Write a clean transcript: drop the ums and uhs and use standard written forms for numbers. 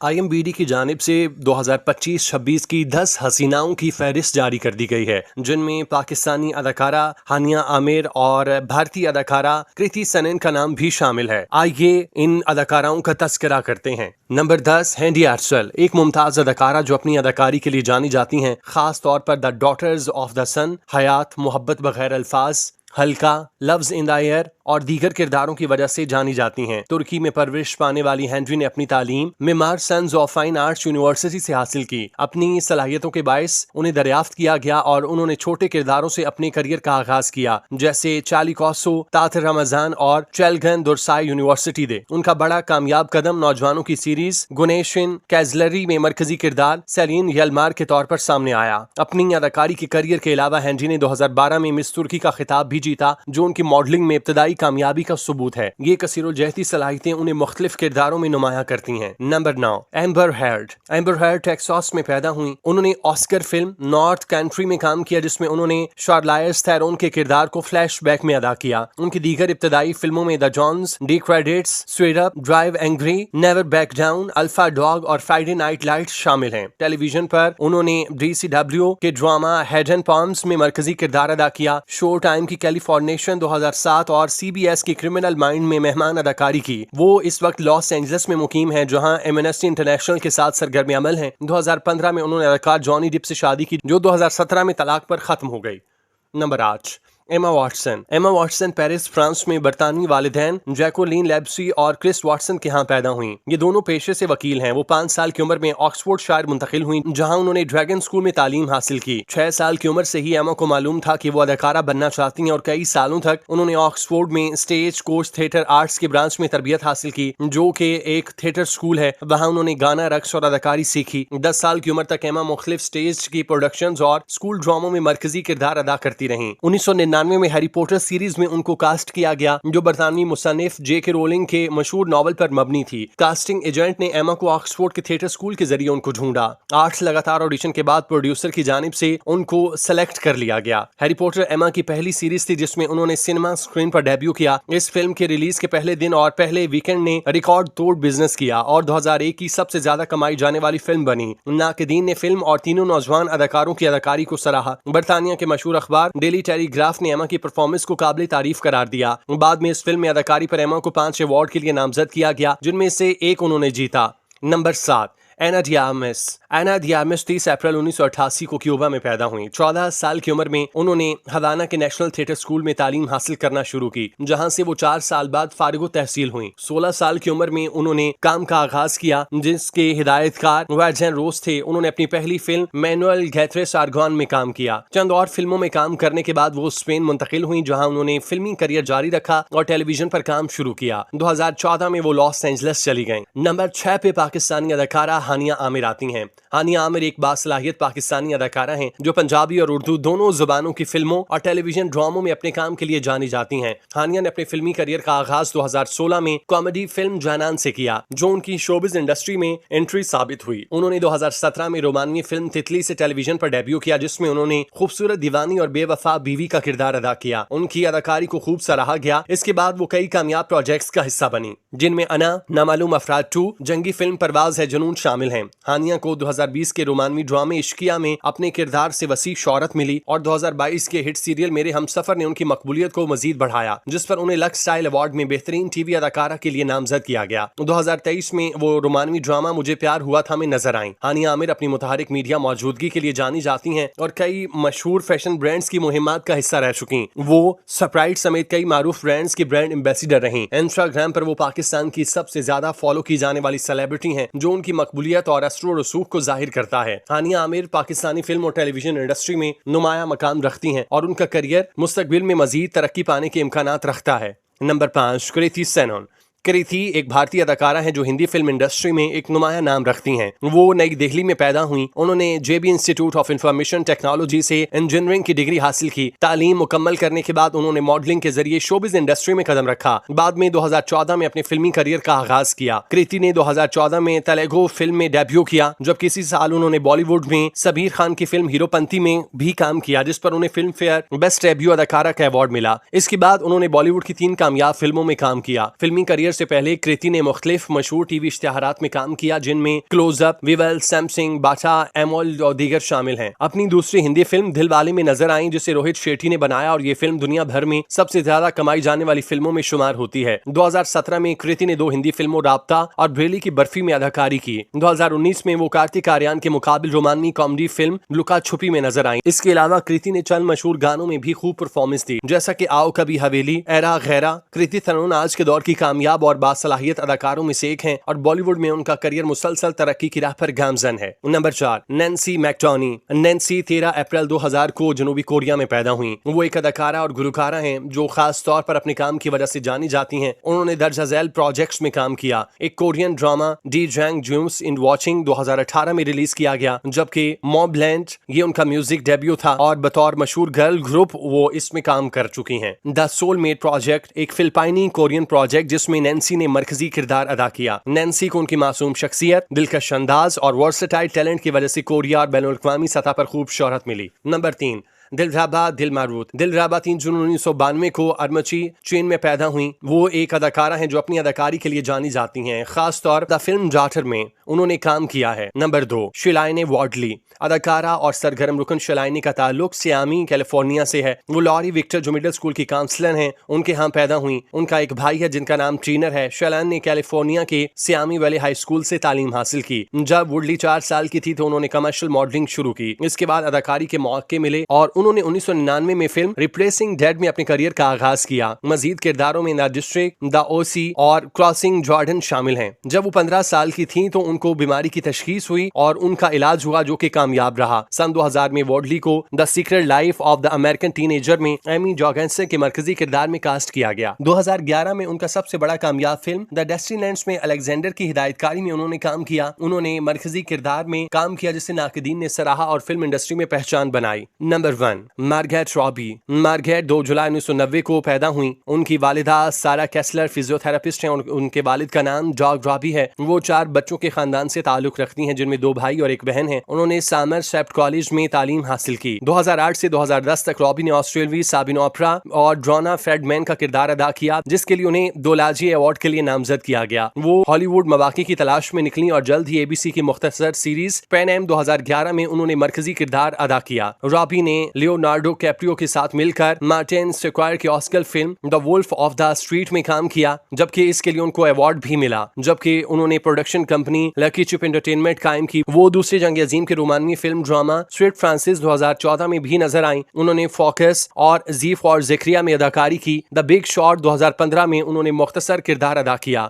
IMBD की जानिब से 2025-26 की 10 हसीनाओं की फहरिस्त जारी कर दी गई है, जिनमें पाकिस्तानी अदाकारा हानिया आमिर और भारतीय अदाकारा कृति सनन का नाम भी शामिल है। आइए इन अदाकाराओं का तस्करा करते हैं। नंबर 10, हैंडी आर्चल, एक मुमताज अदाकारा जो अपनी अदाकारी के लिए जानी जाती हैं, खास तौर पर द डॉटर्स ऑफ द सन, हयात, मोहब्बत बगैर अल्फाज, हल्का, लव्स इन द एयर और दीगर किरदारों की वजह से जानी जाती हैं। तुर्की में परवरिश पाने वाली हैंड्री ने अपनी तालीम Mimar Sinan of fine arts university से हासिल की। अपनी सलाहियतों के बायस उन्हें दरियाफ्त किया गया और उन्होंने छोटे किरदारों से अपने करियर का आगाज किया, जैसे चाली कौसो, तात रमजान और चेलगन दुरसाई यूनिवर्सिटी दे। उनका बड़ा कामयाब कदम नौजवानों की सीरीज गुनेशिन कैजलरी में मरकजी किरदार सेलिन यलमार के तौर पर सामने आया। अपनी अदाकारी के करियर के अलावा हैंड्री ने 2012 में मिस तुर्की का खिताब भी जीता, जो उनकी मॉडलिंग में इब्तदाई कामयाबी का सबूत है। ये कसीरुल-जहती सलाहियतें उन्हें मुख्तलिफ किरदारों में नुमाया करती हैं। Number 9, amber heard. Amber heard Texas में पैदा हुई। उन्होंने ऑस्कर फिल्म नॉर्थ कंट्री में काम किया, जिसमें उन्होंने शार्लाइज थेरोन के किरदार को फ्लैशबैक में अदा किया। उनकी दीगर इब्तदाई फिल्मों में the Johns, the credits, straight up, drive angry, never back down, alpha dog और फ्राइडे नाइट लाइट्स शामिल हैं। टेलीविजन पर उन्होंने DCW के ड्रामा हेड एंड पॉम्स में मरकजी किरदार अदा किया। शो टाइम की कैलिफोर्निएशन 2007 और CBS की क्रिमिनल माइंड में मेहमान अदाकारी की। वो इस वक्त लॉस एंजलिस में मुकीम है, जहां एमनेस्टी इंटरनेशनल के साथ सरगर्म अमल हैं। 2015 में उन्होंने अदाकार जॉनी डिप से शादी की, जो 2017 में तलाक पर खत्म हो गई। नंबर 8, एमा वाटसन। एमा वाटसन पेरिस, फ्रांस में बरतानवी वालिदैन जैकोलीन लेब्सी और क्रिस वाटसन के यहाँ पैदा हुई। ये दोनों पेशे से वकील हैं। वो 5 साल की उम्र में ऑक्सफोर्डशायर मुंतकिल हुई, जहाँ उन्होंने ड्रैगन स्कूल में तालीम हासिल की। 6 साल की उम्र से ही एमा को मालूम था कि वो अदाकारा बनना चाहती हैं और कई सालों तक उन्होंने ऑक्सफोर्ड में स्टेज कोर्स थिएटर आर्ट्स के ब्रांच में तरबियत हासिल की, जो कि एक थिएटर स्कूल है। वहाँ उन्होंने गाना, रक्स और अदाकारी सीखी। 10 साल की उम्र तक एमा मुख्तलिफ स्टेज की प्रोडक्शंस और स्कूल ड्रामों में मरकजी किरदार अदा करती रहीं। 1999 में हैरी पॉटर सीरीज में उनको कास्ट किया गया, जो बरतानवी मुसन्निफ J.K. रोलिंग के मशहूर नॉवल पर मबनी थी। कास्टिंग एजेंट ने एमा को ऑक्सफोर्ड के थिएटर स्कूल के जरिए उनको ढूंढा। 8 लगातार ऑडिशन के बाद प्रोड्यूसर की जानिब से उनको सेलेक्ट कर लिया गया। हैरी पॉटर एमा की पहली सीरीज थी जिसमें उन्होंने सिनेमा स्क्रीन पर डेब्यू किया। इस फिल्म के रिलीज के पहले दिन और पहले वीकेंड ने रिकॉर्ड तोड़ बिजनेस किया और 2001 की सबसे ज्यादा कमाई जाने वाली फिल्म बनी। नाकिदीन ने फिल्म और तीनों नौजवान अदाकारों की अदाकारी को सराहा। बरतानिया के मशहूर अखबार डेली टेलीग्राफ ने एमा की परफॉर्मेंस को काबिल तारीफ करार दिया। बाद में इस फिल्म में अदाकारी पर एमा को 5 अवार्ड के लिए नामजद किया गया, जिनमें से एक उन्होंने जीता। नंबर 7, एना डियारमिस। एना डियारमिस 30 अप्रैल 1988 को क्यूबा में पैदा हुई। 14 साल की उम्र में उन्होंने हवाना के नेशनल थिएटर स्कूल में तालीम हासिल करना शुरू की, जहां से वो 4 साल बाद फारिगो तहसील हुई। 16 साल की उम्र में उन्होंने काम का आगाज किया, जिसके हिदायतकार वर्जन रोज थे। उन्होंने अपनी पहली फिल्म मैनुअल गैथरेस आर्गॉन में काम किया। चंद और फिल्मों में काम करने के बाद वो स्पेन मुंतकिल हुई, जहां उन्होंने फिल्मी करियर जारी रखा और टेलीविजन पर काम शुरू किया। 2014 में वो लॉस एंजलिस चली गईं। नंबर 6 पे पाकिस्तानी अदाकारा हानिया आमिर आती हैं। हानिया आमिर एक बासलाहियत पाकिस्तानी अदाकारा हैं, जो पंजाबी और उर्दू दोनों जुबानों की फिल्मों और टेलीविजन ड्रामों में अपने काम के लिए जानी जाती हैं। हानिया ने अपने फिल्मी करियर का आगाज 2016 में कॉमेडी फिल्म जानान से किया, जो उनकी शोबिज इंडस्ट्री में एंट्री साबित हुई। उन्होंने 2017 में रोमानवी फिल्म तितली से टेलीविजन पर डेब्यू किया, जिसमें उन्होंने खूबसूरत दीवानी और बेवफा बीवी का किरदार अदा किया। उनकी अदाकारी को खूब सराहा गया। इसके बाद वो कई कामयाब प्रोजेक्ट्स का हिस्सा बनी, जिनमें अना, नामालूम अफराद 2, जंगी फिल्म परवाज है जुनून शामिल हैं। हानिया को 2020 के रोमानवी ड्रामे इश्किया में अपने किरदार से वसी शोहरत मिली और 2022 के हिट सीरियल मेरे हमसफर ने उनकी मकबूलियत को मजीद बढ़ाया, जिस पर उन्हें लक्स स्टाइल अवार्ड में बेहतरीन टीवी अदाकारा के लिए नामजद किया गया। 2023 में वो रोमानवी ड्रामा मुझे प्यार हुआ था में नजर आई। हानिया आमिर अपनी मुतहरिक मीडिया मौजूदगी के लिए जानी जाती हैं और कई मशहूर फैशन ब्रांड्स की मुहिम्मात का हिस्सा रह चुकी। वो स्प्राइट समेत कई मारूफ ब्रांड्स की ब्रांड एम्बेसडर रही। इंस्टाग्राम पर वो पाकिस्तान की सबसे ज्यादा फॉलो की जाने वाली सेलिब्रिटी हैं, जो उनकी मकबूलियत और असर व रसूख को जाहिर करता है। हानिया आमिर पाकिस्तानी फिल्म और टेलीविजन इंडस्ट्री में नुमाया मकाम रखती हैं और उनका करियर मुस्तकबिल में मजीद तरक्की पाने के इम्कानात रखता है। नंबर 5, कृति सेनन। कृति एक भारतीय अदाकारा है जो हिंदी फिल्म इंडस्ट्री में एक नुमाया नाम रखती हैं। वो नई दिल्ली में पैदा हुई। उन्होंने JB institute of information technology से इंजीनियरिंग की डिग्री हासिल की। तालीम मुकम्मल करने के बाद उन्होंने मॉडलिंग के जरिए शोबिज इंडस्ट्री में कदम रखा। बाद में 2014 में अपने फिल्मी करियर का आगाज किया। कृति ने 2014 में तेलुगु फिल्म में डेब्यू किया, जब किसी साल उन्होंने बॉलीवुड में सबीर खान की फिल्म हीरोपंती में भी काम किया, जिस पर उन्हें फिल्म फेयर बेस्ट डेब्यू अदाकारा का अवार्ड मिला। इसके बाद उन्होंने बॉलीवुड की 3 कामयाब फिल्मों में काम किया। फिल्मी करियर से पहले कृति ने मुख्तलिफ मशहूर टीवी इश्तिहारात में काम किया, जिनमें क्लोजअप, विवेल, सैमसंग, बाटा, एमोल और दीगर शामिल हैं। अपनी दूसरी हिंदी फिल्म दिलवाले में नजर आई, जिसे रोहित शेट्टी ने बनाया और ये फिल्म दुनिया भर में सबसे ज्यादा कमाई जाने वाली फिल्मों में शुमार होती है। 2017 में कृति ने 2 हिंदी फिल्मों राब्ता और बरेली की बर्फी में अदाकारी की। 2019 में वो कार्तिक आर्यन के मुकाबिल रोमानी कॉमेडी फिल्म लुका छुपी में नजर आई। इसके अलावा कृति ने चंद मशहूर गानों में भी खूब परफॉर्मेंस दी, जैसा कि आओ कभी हवेली, एरा गैरा। कृति तनोन आज के दौर की कामयाब और बासलाहियत अदाकारों में से एक हैं और बॉलीवुड में उनका करियर मुसलसल तरक्की की राह पर गामजन है। Number 4, Nancy McDonie. नैन्सी 13 अप्रैल 2000 को जनूबी कोरिया में पैदा हुई। वो एक अदाकारा और गुलकारा हैं जो खास तौर पर अपने काम की वजह से जानी जाती हैं। उन्होंने दर्ज झैल प्रोजेक्ट्स में काम किया। एक कोरियन ड्रामा डी जैंग जूम्स इन वॉचिंग 2018 में रिलीज किया गया, जबकि मॉबलैंड ये उनका म्यूजिक डेब्यू था और बतौर मशहूर गर्ल ग्रुप वो इसमें काम कर चुकी हैं। द सोलमेट प्रोजेक्ट एक फिलिपाइनी कोरियन प्रोजेक्ट जिसमें नैन्सी ने मरकजी किरदार अदा किया। नैन्सी को उनकी मासूम शख्सियत, दिलकश अंदाज और वर्सेटाइल टैलेंट की वजह से कोरिया और बैनुल अक़वामी सतह पर खूब शोहरत मिली। नंबर 3, दिलराबा दिलमारुत। दिलराबा 3 जून 1992 को अरमची चीन में पैदा हुई। वो एक अदाकारा हैं जो अपनी अदाकारी के लिए जानी जाती हैं। खास तौर द फिल्म डॉटर में उन्होंने काम किया है। नंबर 2, शिलाइने वॉडली। अदाकारा और सरगर्म रुकन शिलाइने का ताल्लुक सियामी कैलिफोर्निया से है। वो लॉरी विक्टर जो मिडिल स्कूल की काउंसलर हैं, उनके यहाँ पैदा हुई। उनका एक भाई है जिनका नाम ट्रीनर है। शिलाइन ने कैलिफोर्निया के सियामी वैली हाई स्कूल से तालीम हासिल की। जब वुडली 4 साल की थी तो उन्होंने कमर्शियल मॉडलिंग शुरू की। इसके बाद अदाकारी के मौके मिले और उन्होंने 1999 में फिल्म रिप्लेसिंग डेड में अपने करियर का आगाज किया। मजीद किरदारों में द डिस्ट्रिक्ट, द ओसी और क्रॉसिंग जॉर्डन शामिल हैं। जब वो 15 साल की थी तो उनको बीमारी की तशखीस हुई और उनका इलाज हुआ जो कि कामयाब रहा। सन 2000 में वॉडली को the secret life of the American teenager में एमी जॉर्गेंसन के मरकजी किरदार में कास्ट किया गया। 2011 में उनका सबसे बड़ा कामयाब फिल्म द डेस्टिनेंट्स में अलेक्जेंडर की हिदायतकारी में उन्होंने काम किया। उन्होंने मरकजी किरदार में काम किया जिसे नाक़दीन ने सराहा और फिल्म इंडस्ट्री में पहचान बनाई। Number 1, Margaret Robbie. मार्गरेट 2 जुलाई 1990 को पैदा हुई। उनकी वालिदा सारा कैसलर फिजियोथेरेपिस्ट हैं और उनके वालिद का नाम डॉग रॉबी है। वो 4 बच्चों के खानदान से ताल्लुक रखती हैं, जिनमें 2 भाई और 1 बहन है। उन्होंने सामरसेट कॉलेज में तालीम हासिल की। 2008 से 2010 तक रॉबी ने ऑस्ट्रेलवी साबिन ओपरा और ड्रोना फ्रेडमैन का किरदार अदा किया, जिसके लिए उन्हें दोलाजी अवार्ड के लिए नामजद किया गया। वो हॉलीवुड मौके की तलाश में निकली और जल्द ही एबीसी की मुख्तसर सीरीज पैन एम 2011 में उन्होंने मरकजी किरदार अदा किया। रॉबी ने लियोनार्डो कैप्रियो के साथ मिलकर मार्टिन स्क्वायर की Oscar film the wolf of the street में काम किया, जबकि इसके लिए उनको अवार्ड भी मिला। जबकि उन्होंने production company lucky chip entertainment कायम की। वो दूसरी जंग अजीम के रोमानी फिल्म ड्रामा स्वीट फ्रांसिस 2014 में भी नजर आई। उन्होंने फोकस और जीफ और जिक्रिया में अदाकारी की। द बिग शॉट 2015 में उन्होंने मुख्तसर किरदार अदा किया।